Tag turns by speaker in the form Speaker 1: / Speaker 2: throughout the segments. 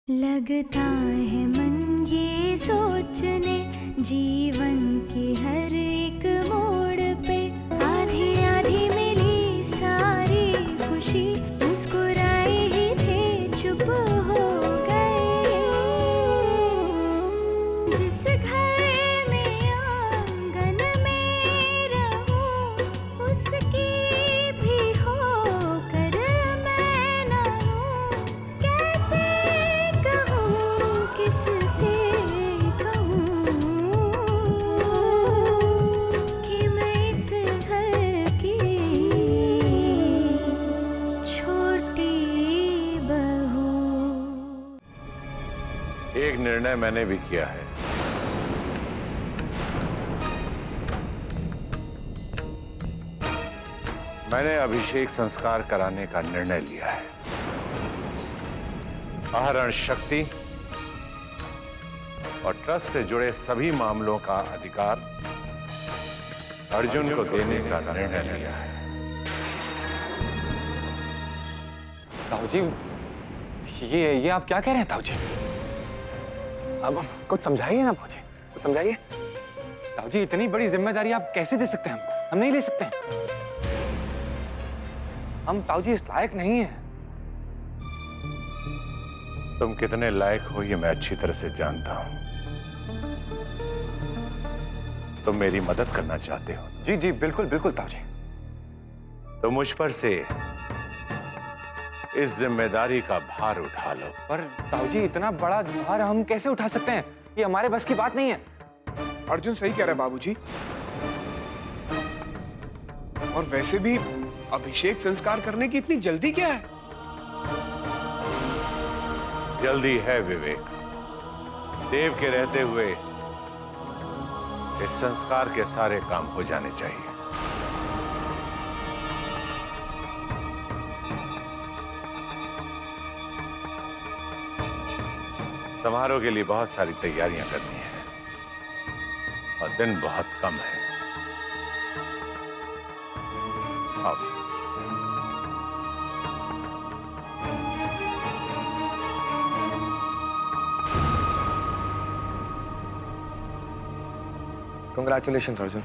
Speaker 1: लगता है मन ये सोचने जीवन के हर एक मोड़ पे आधी आधी मिली सारी खुशी मुस्कुराए ही थे चुप हो गए। जिस घर में आंगन में रहूं उसकी भी होकर मैं ना हूं। कैसे कहूं किससे कहूं कि मैं इस घर की छोटी बहू।
Speaker 2: एक निर्णय मैंने भी किया है। मैंने अभिषेक संस्कार कराने का निर्णय लिया है। आहरण शक्ति और ट्रस्ट से जुड़े सभी मामलों का अधिकार अर्जुन को देने का निर्णय लिया है।
Speaker 3: ताऊ जी, ये आप क्या कह रहे हैं ताऊ जी? अब कुछ समझाइए ना ताऊ जी, कुछ समझाइए। ताऊ जी, इतनी बड़ी जिम्मेदारी आप कैसे दे सकते हैं हमको? हम नहीं ले सकते हैं। हम ताऊ जी इस लायक नहीं है।
Speaker 2: तुम कितने लायक हो ये मैं अच्छी तरह से जानता हूं। तुम मेरी मदद करना चाहते हो?
Speaker 3: जी जी बिल्कुल बिल्कुल ताऊ जी।
Speaker 2: तो मुझ पर से इस जिम्मेदारी का भार उठा लो।
Speaker 3: पर ताऊ जी, इतना बड़ा भार हम कैसे उठा सकते हैं? ये हमारे बस की बात नहीं है।
Speaker 4: अर्जुन सही कह रहा है बाबूजी। और वैसे भी अभिषेक संस्कार करने की इतनी जल्दी क्या है?
Speaker 2: जल्दी है विवेक। देव के रहते हुए इस संस्कार के सारे काम हो जाने चाहिए। समारोह के लिए बहुत सारी तैयारियां करनी है और दिन बहुत कम है। अब
Speaker 3: कंग्रेचुलेशंस अर्जुन।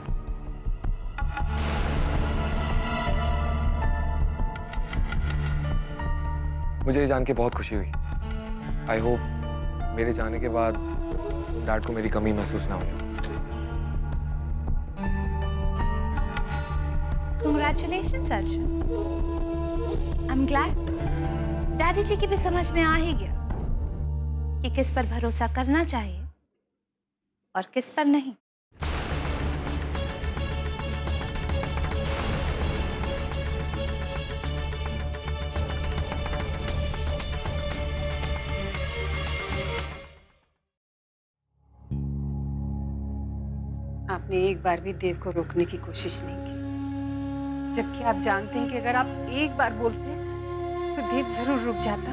Speaker 3: मुझे ये जान के बहुत खुशी हुई। आई होप मेरे जाने के बाद डैड को मेरी कमी महसूस ना होने।
Speaker 5: Congratulations, Arjun. I'm glad. दादी जी की भी समझ में आ ही गया कि किस पर भरोसा करना चाहिए और किस पर नहीं।
Speaker 6: आपने एक बार भी देव को रोकने की कोशिश नहीं की, जबकि आप जानते हैं कि अगर आप एक बार बोलते तो देव जरूर रुक जाता।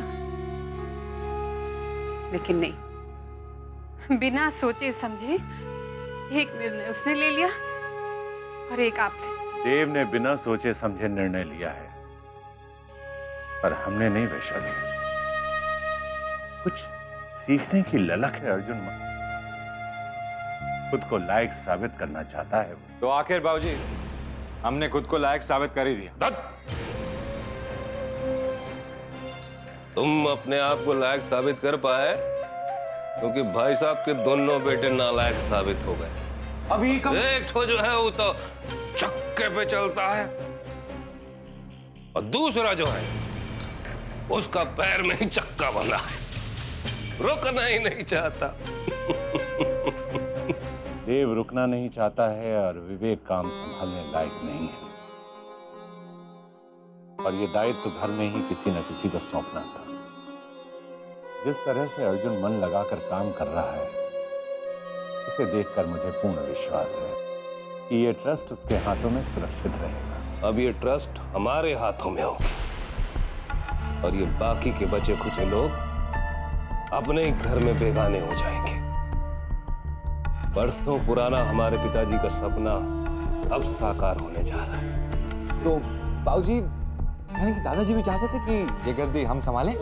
Speaker 6: लेकिन नहीं, बिना सोचे समझे एक निर्णय उसने ले लिया और एक आपने।
Speaker 2: देव ने बिना सोचे समझे निर्णय लिया है, पर हमने नहीं वैशाली। कुछ सीखने की ललक है अर्जुन। खुद को लायक साबित करना चाहता है वो।
Speaker 7: तो आखिर बाबूजी, हमने खुद को लायक साबित कर ही दिया।
Speaker 8: तुम अपने आप को लायक साबित कर पाए क्योंकि भाई साहब के दोनों बेटे नालायक साबित हो गए।
Speaker 3: अभी
Speaker 8: एक तो जो है वो तो चक्के पे चलता है और दूसरा जो है उसका पैर में ही चक्का बना है, रुकना ही नहीं चाहता।
Speaker 2: देव रुकना नहीं चाहता है और विवेक काम संभालने लायक नहीं है। और ये दायित्व घर में ही किसी न किसी को सौंपना था। जिस तरह से अर्जुन मन लगाकर काम कर रहा है उसे देखकर मुझे पूर्ण विश्वास है कि ये ट्रस्ट उसके हाथों में सुरक्षित रहेगा।
Speaker 8: अब ये ट्रस्ट हमारे हाथों में होगा और ये बाकी के बचे खुचे लोग अपने ही घर में बेगाने हो जाएंगे। बरसों पुराना हमारे पिताजी का सपना अब साकार होने जा रहा है।
Speaker 3: तो बाबूजी, यानी कि दादाजी भी चाहते थे कि ये गद्दी हम संभालें?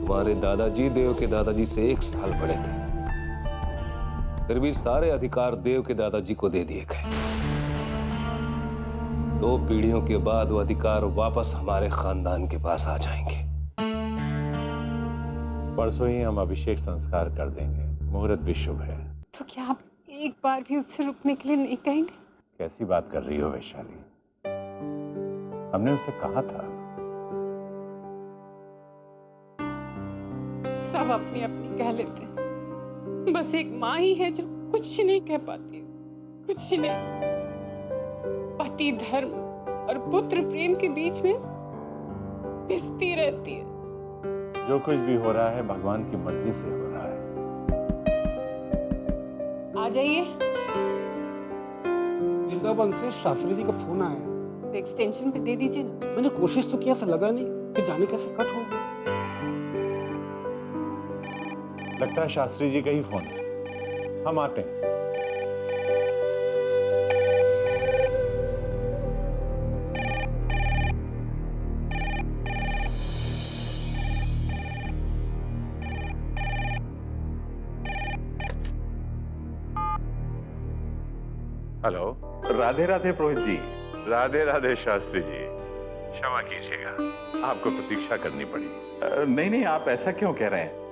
Speaker 8: हमारे दादाजी देव के दादाजी से 1 साल बड़े थे, फिर भी सारे अधिकार देव के दादाजी को दे दिए गए। 2 पीढ़ियों के बाद वो अधिकार वापस हमारे खानदान के पास आ जाएंगे।
Speaker 2: परसों ही हम अभिषेक संस्कार कर देंगे, मुहूर्त भी शुभ है।
Speaker 6: तो क्या आप एक बार भी उससे रुकने के लिए नहीं कहेंगे?
Speaker 2: कैसी बात कर रही हो वैशाली? हमने उसे कहा था।
Speaker 6: सब अपनी अपनी कह लेते हैं, बस एक माँ ही है जो कुछ नहीं कह पाती, कुछ नहीं। पति धर्म और पुत्र प्रेम के बीच में पिसती रहती है।
Speaker 2: जो कुछ भी हो रहा है भगवान की मर्जी से हो रहा है।
Speaker 6: आ जाइए।
Speaker 9: वृंदावन से शास्त्री जी का फोन आया है।
Speaker 6: तो एक्सटेंशन पे दे दीजिए ना।
Speaker 9: मैंने कोशिश तो किया, ऐसा लगा नहीं कि जाने कैसे कट हो गया।
Speaker 2: लगता है शास्त्री जी का ही फोन है। हम आते हैं। हेलो।
Speaker 10: राधे राधे पुरोहित जी।
Speaker 2: राधे राधे शास्त्री जी, क्षमा कीजिएगा, आपको प्रतीक्षा करनी पड़ी।
Speaker 10: नहीं नहीं, आप ऐसा क्यों कह रहे हैं?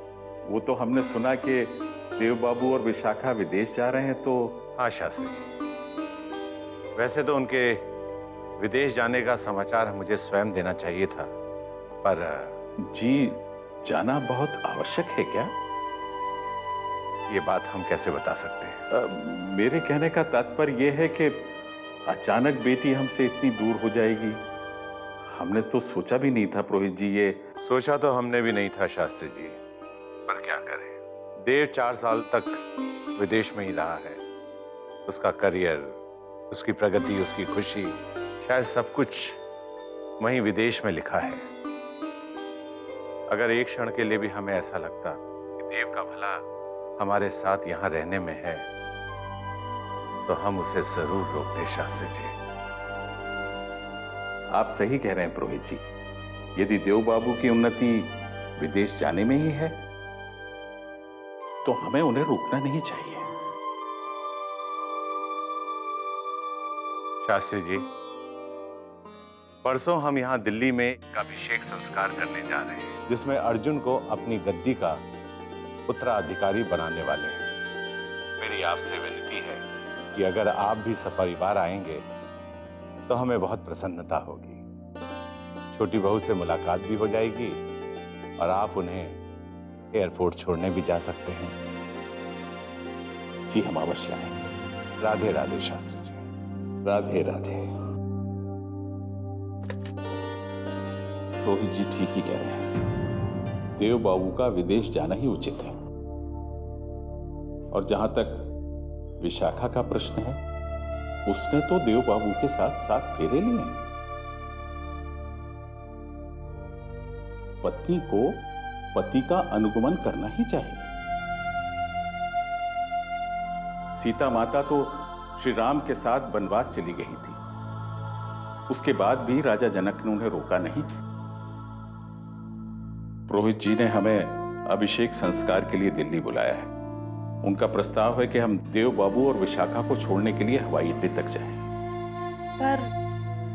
Speaker 10: वो तो हमने सुना कि देव बाबू और विशाखा विदेश जा रहे हैं। तो
Speaker 2: हाँ शास्त्री जी, वैसे तो उनके विदेश जाने का समाचार मुझे स्वयं देना चाहिए था, पर
Speaker 10: जी जाना बहुत आवश्यक है क्या?
Speaker 2: ये बात हम कैसे बता सकते हैं?
Speaker 10: मेरे कहने का तात्पर्य यह है कि अचानक बेटी हमसे इतनी दूर हो जाएगी, हमने तो सोचा भी नहीं था पुरोहित जी। ये
Speaker 2: सोचा तो हमने भी नहीं था शास्त्री जी, पर क्या करें, देव 4 साल तक विदेश में ही रहा है। उसका करियर, उसकी प्रगति, उसकी खुशी, शायद सब कुछ वहीं विदेश में लिखा है। अगर एक क्षण के लिए भी हमें ऐसा लगता कि देव का भला हमारे साथ यहां रहने में है, तो हम उसे जरूर रोकते शास्त्री जी।
Speaker 10: आप सही कह रहे हैं पुरोहित जी। यदि देव बाबू की उन्नति विदेश जाने में ही है, तो हमें उन्हें रोकना नहीं चाहिए।
Speaker 2: शास्त्री जी, परसों हम यहाँ दिल्ली में एक अभिषेक संस्कार करने जा रहे हैं, जिसमें अर्जुन को अपनी गद्दी का उत्तराधिकारी बनाने वाले हैं। मेरी आपसे विनती है कि अगर आप भी सपरिवार आएंगे तो हमें बहुत प्रसन्नता होगी। छोटी बहू से मुलाकात भी हो जाएगी और आप उन्हें एयरपोर्ट छोड़ने भी जा सकते हैं।
Speaker 10: जी हम अवश्य आएंगे।
Speaker 2: राधे राधे शास्त्री जी।
Speaker 10: राधे राधे। रोहित जी ठीक ही कह रहे हैं, देव बाबू का विदेश जाना ही उचित है। और जहां तक विशाखा का प्रश्न है, उसने तो देव बाबू के साथ 7 फेरे लिए हैं। पत्नी को पति का अनुगमन करना ही चाहिए। सीता माता तो श्री राम के साथ वनवास चली गई थी, उसके बाद भी राजा जनक ने उन्हें रोका नहीं। पुरोहित जी ने हमें अभिषेक संस्कार के लिए दिल्ली बुलाया है। उनका प्रस्ताव है कि हम देव बाबू और विशाखा को छोड़ने के लिए हवाई अड्डे तक जाएं।
Speaker 1: पर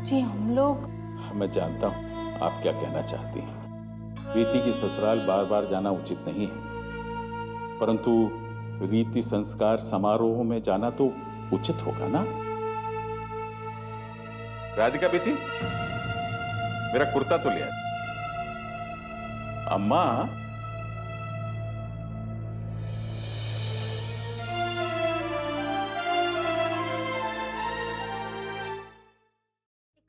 Speaker 1: जी हम लोग।
Speaker 10: मैं जानता हूं आप क्या कहना चाहती हैं। बेटी की ससुराल बार बार जाना उचित नहीं है, परंतु रीति संस्कार समारोह में जाना तो उचित होगा ना। राधिका बेटी, मेरा कुर्ता तो ले आ। अम्मा,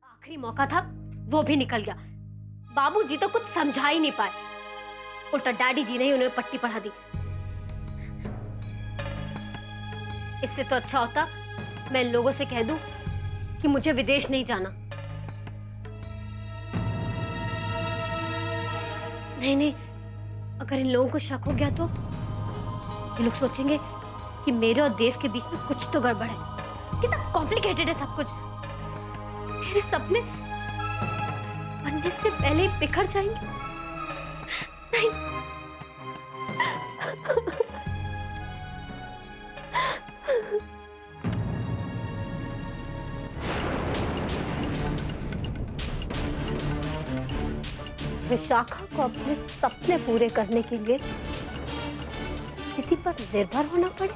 Speaker 11: आखिरी मौका था, वो भी निकल गया। बाबूजी तो कुछ समझा ही नहीं पाए, उल्टा डैडी जी ने ही उन्हें पट्टी पढ़ा दी। इससे तो अच्छा होता मैं इन लोगों से कह दूं कि मुझे विदेश नहीं जाना। नहीं नहीं, अगर इन लोगों को शक हो गया तो ये लोग सोचेंगे कि मेरे और देव के बीच में कुछ तो गड़बड़ है। कितना कॉम्प्लिकेटेड है सब कुछ। मेरे सपने बनने से पहले ही बिखर जाएंगे। नहीं। विशाखा को अपने सपने पूरे करने के लिए किसी पर निर्भर होना पड़े?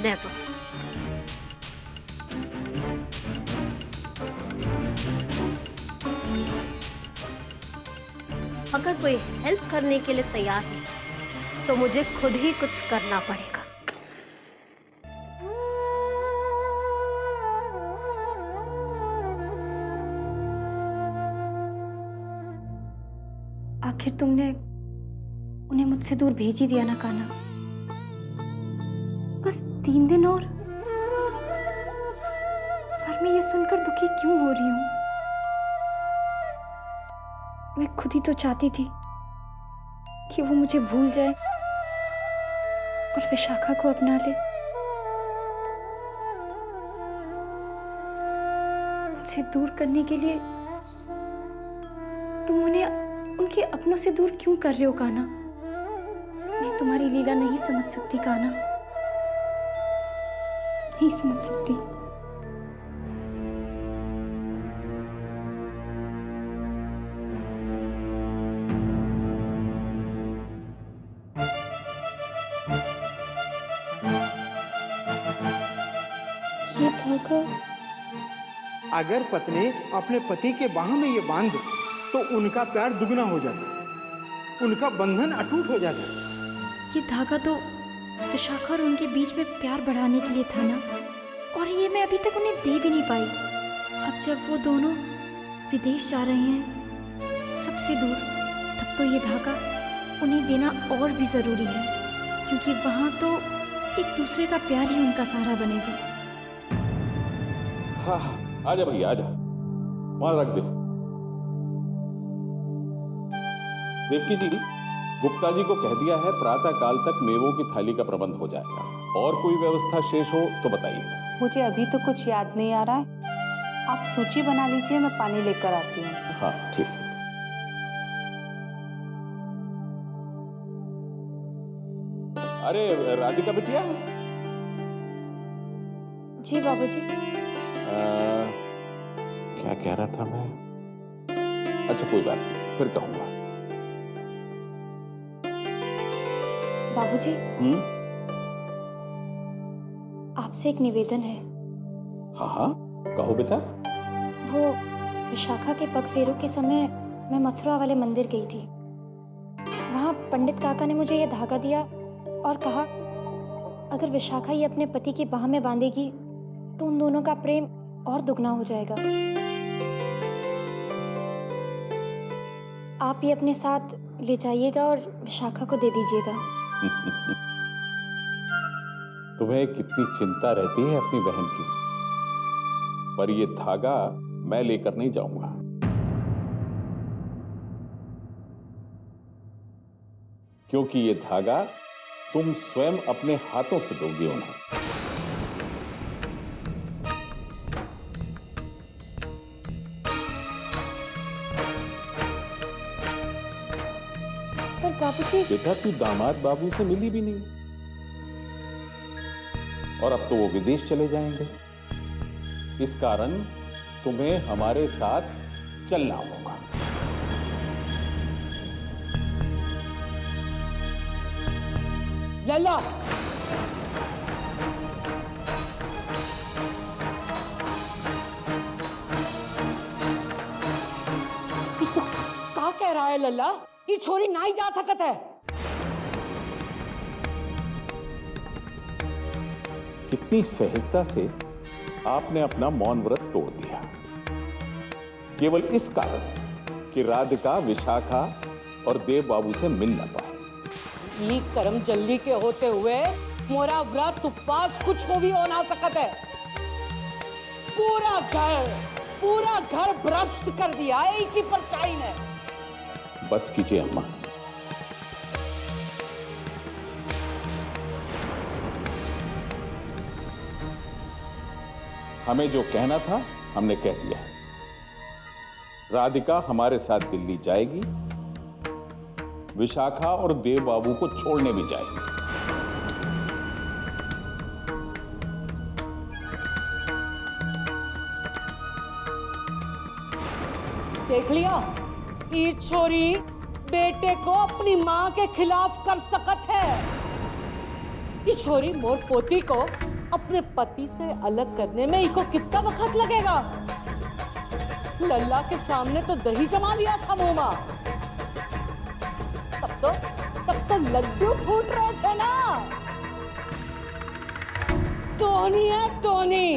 Speaker 11: नेवर। अगर कोई हेल्प करने के लिए तैयार है तो मुझे खुद ही कुछ करना पड़ेगा।
Speaker 12: आखिर तुमने उन्हें मुझसे दूर भेज ही दिया ना कान्हा। बस 3 दिन और मैं ये सुनकर दुखी क्यों हो रही हूँ? मैं खुद ही तो चाहती थी कि वो मुझे भूल जाए और विशाखा को अपना ले। मुझसे दूर करने के लिए तुम उन्हें उनके अपनों से दूर क्यों कर रहे हो कान्हा? मैं तुम्हारी लीला नहीं समझ सकती कान्हा, नहीं समझ सकती। ये धागा
Speaker 9: अगर पत्नी अपने पति के बाह में ये बांध दे तो उनका प्यार दुगना हो जाता, उनका बंधन अटूट हो जाता।
Speaker 12: ये धागा तो विशाखा और उनके बीच में प्यार बढ़ाने के लिए था ना, और ये मैं अभी तक उन्हें दे भी नहीं पाई। अब जब वो दोनों विदेश जा रहे हैं सबसे दूर, तब तो ये धागा उन्हें देना और भी जरूरी है, क्योंकि वहां तो एक दूसरे का प्यार ही उनका सहारा बनेगा।
Speaker 10: हाँ, आजा भैया आजा, वहां रख दे। देवकी जी, गुप्ता जी को कह दिया है प्रातः काल तक मेवों की थाली का प्रबंध हो जाएगा। और कोई व्यवस्था शेष हो तो बताइए।
Speaker 13: मुझे अभी तो कुछ याद नहीं आ रहा है, आप सूची बना लीजिए, मैं पानी लेकर आती हूँ।
Speaker 10: हाँ ठीक। अरे राधिका बिटिया।
Speaker 12: जी बाबूजी।
Speaker 10: क्या कह रहा था मैं? अच्छा कोई बात नहीं, फिर कहूंगा।
Speaker 12: बाबूजी, आपसे एक निवेदन है।
Speaker 10: हाँ हाँ कहो बेटा।
Speaker 12: वो विशाखा के पग फेरों के समय मैं मथुरा वाले मंदिर गई थी। वहाँ पंडित काका ने मुझे ये धागा दिया और कहा अगर विशाखा ये अपने पति की बाह में बांधेगी तो उन दोनों का प्रेम और दुगना हो जाएगा। आप ये अपने साथ ले जाइएगा और विशाखा को दे दीजिएगा।
Speaker 10: तुम्हें कितनी चिंता रहती है अपनी बहन की, पर ये धागा मैं लेकर नहीं जाऊंगा। क्योंकि ये धागा तुम स्वयं अपने हाथों से दोगे उन्हें।
Speaker 12: बाबूजी,
Speaker 10: बेटा तू दामाद बाबू से मिली भी नहीं, और अब तो वो विदेश चले जाएंगे। इस कारण तुम्हें हमारे साथ चलना होगा।
Speaker 14: लैला, तो क्या कह रहा है लल्ला? ये छोरी ना ही जा सकत है।
Speaker 10: कितनी सहजता से आपने अपना मौन व्रत तोड़ दिया, केवल इस कारण कि राधिका विशाखा और देव बाबू से मिल न पाए।
Speaker 14: ये कर्म जल्दी के होते हुए मोरा व्रत उपवास कुछ हो भी हो ना सकत है। पूरा घर भ्रष्ट कर दिया है एक ही परछाई ने।
Speaker 10: बस कीजिए अम्मा। हमें जो कहना था हमने कह दिया है, राधिका हमारे साथ दिल्ली जाएगी, विशाखा और देव बाबू को छोड़ने भी जाएगी।
Speaker 14: देख लिया, ये छोरी बेटे को अपनी मां के खिलाफ कर सकत है। ये छोरी मोर पोती को अपने पति से अलग करने में इको कितना वक्त लगेगा। लल्ला के सामने तो दही जमा लिया था मुंह में, तब तो लड्डू फूट रहे थे ना। टोनी है टोनी।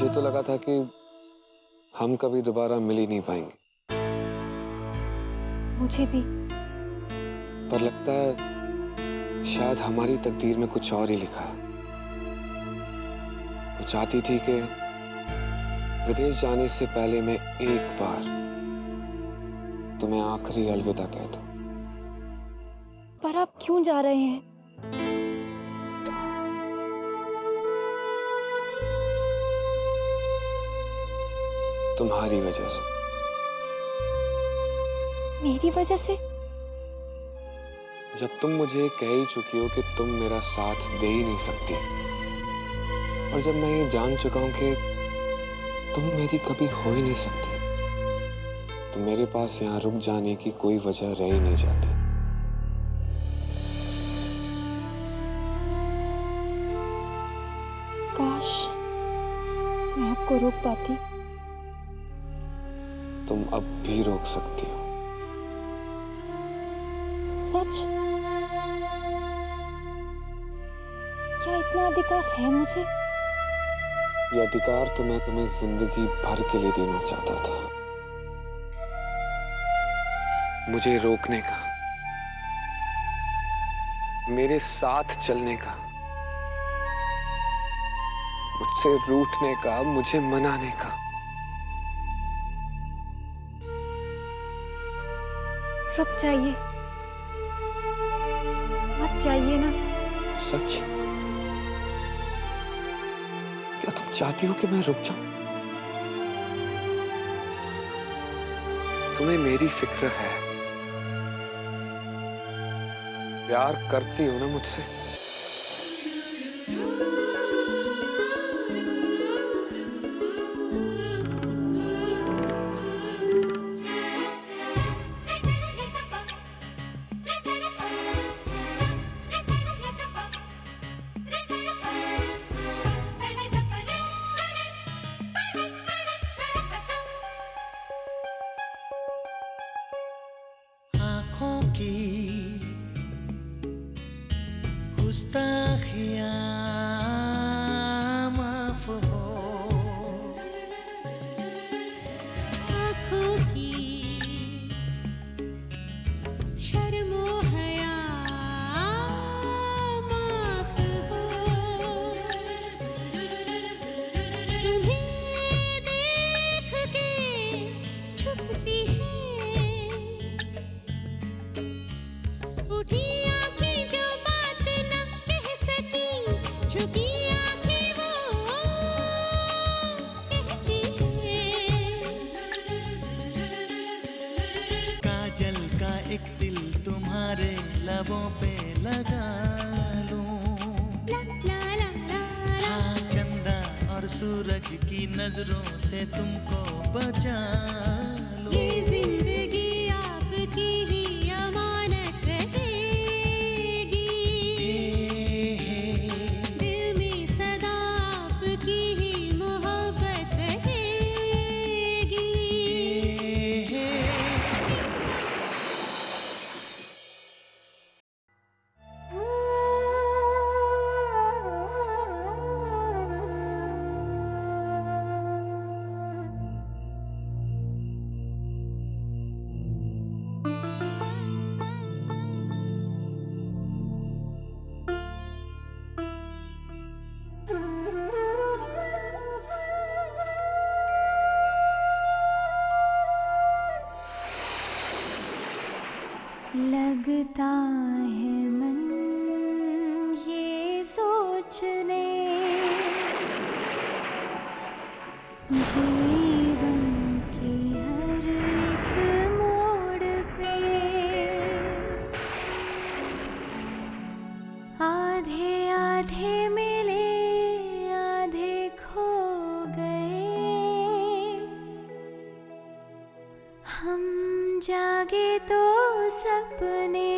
Speaker 3: तो लगा था कि हम कभी दोबारा मिल ही नहीं पाएंगे।
Speaker 12: मुझे भी।
Speaker 3: पर लगता है शायद हमारी तकदीर में कुछ और ही लिखा है। वो चाहती थी कि विदेश जाने से पहले मैं एक बार तुम्हें आखिरी अलविदा कह दूं।
Speaker 12: पर आप क्यों जा रहे हैं?
Speaker 3: तुम्हारी वजह से।
Speaker 12: मेरी वजह से?
Speaker 3: जब तुम मुझे कह ही चुकी हो कि तुम मेरा साथ दे ही नहीं सकती, और जब मैं ये जान चुका हूं कि तुम मेरी कभी हो ही नहीं सकती, तो मेरे पास यहाँ रुक जाने की कोई वजह रह ही नहीं जाती।
Speaker 12: काश मैं आपको रोक पाती।
Speaker 3: तुम अब भी रोक सकती हो।
Speaker 12: सच? क्या इतना अधिकार है मुझे?
Speaker 3: ये अधिकार तो मैं तुम्हें जिंदगी भर के लिए देना चाहता था। मुझे रोकने का, मेरे साथ चलने का, मुझसे रूठने का, मुझे मनाने का।
Speaker 12: रुक जाइए, मत जाइए ना।
Speaker 3: सच? क्या तुम चाहती हो कि मैं रुक जाऊं? तुम्हें मेरी फिक्र है, प्यार करती हो ना मुझसे?
Speaker 15: आँखों की गुस्ताखियाँ
Speaker 1: झुकी आंखें वो कहती है।
Speaker 15: काजल का एक दिल तुम्हारे लबों पे लगा लूं। हाँ, चंदा और सूरज की नजरों से तुमको बचा लूं।
Speaker 1: ये जिंदगी आपकी ही अमानत रहेगी। दिल में सदा आपकी ही मोहब्बत रहेगी।
Speaker 16: लगता है मन ये सोचने जीवन के हर एक मोड़ पे आधे आधे मिले आधे खो गए। हम जागे तो सपने